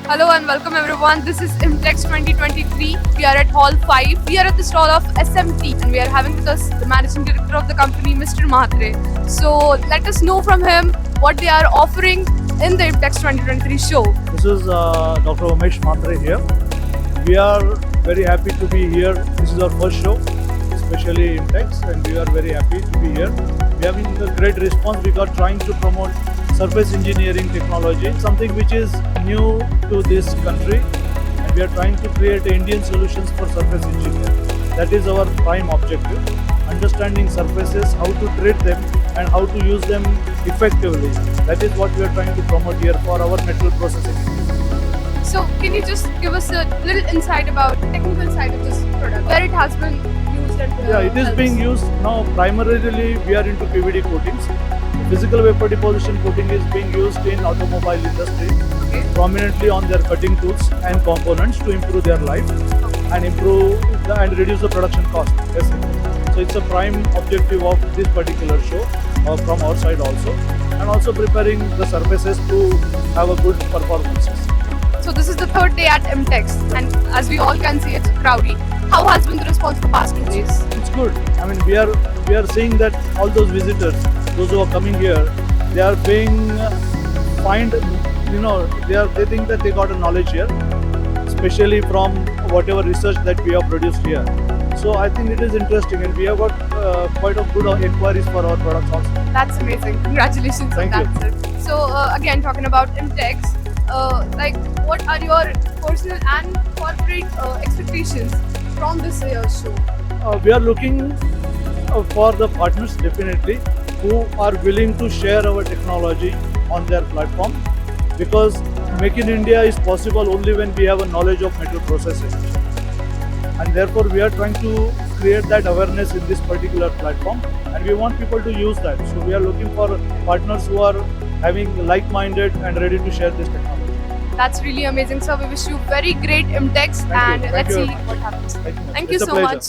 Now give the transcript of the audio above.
Hello and welcome everyone. This is IMTEX 2023. We are at Hall 5. We are at the stall of SMT and we are having with us the Managing Director of the company, Mr. Mhatre. So let us know from him what they are offering in the IMTEX 2023 show. This is Dr. Umesh R Mhatre here. We are very happy to be here. This is our first show, especially IMTEX, and we are very happy to be here. We are having a great response. We are trying to promote surface engineering technology, something which is new to this country, and we are trying to create Indian solutions for surface engineering. That is our prime objective, understanding surfaces, how to treat them and how to use them effectively. That is what we are trying to promote here for our metal processing. So can you just give us a little insight about the technical side of this product, where it has been used and Yeah, it is being used now. Primarily, we are into PVD coatings. Physical vapor deposition coating is being used in automobile industry, prominently on their cutting tools and components to improve their life and and reduce the production cost. Yes. So it's a prime objective of this particular show from our side also, and also preparing the surfaces to have a good performances. So this is the third day at IMTEX and as we all can see, it's crowded. How has been the response the past 2 days? It's good. I mean, we are seeing that all those visitors, those who are coming here, they are being they think that they got a knowledge here, especially from whatever research that we have produced here. So I think it is interesting, and we have got quite a good inquiries for our products also. That's amazing. Congratulations Thank on you. that, sir. So again, talking about IMTEX, what are your personal and corporate expectations from this year's show? We are looking for the partners definitely who are willing to share our technology on their platform, because Make in India is possible only when we have a knowledge of metal processing, and therefore we are trying to create that awareness in this particular platform, and we want people to use that. So we are looking for partners who are having like-minded and ready to share this technology. That's really amazing, sir. We wish you very great IMTEX and Thank let's you see very much. what happens. Thank you. Thank It's you a so pleasure. much.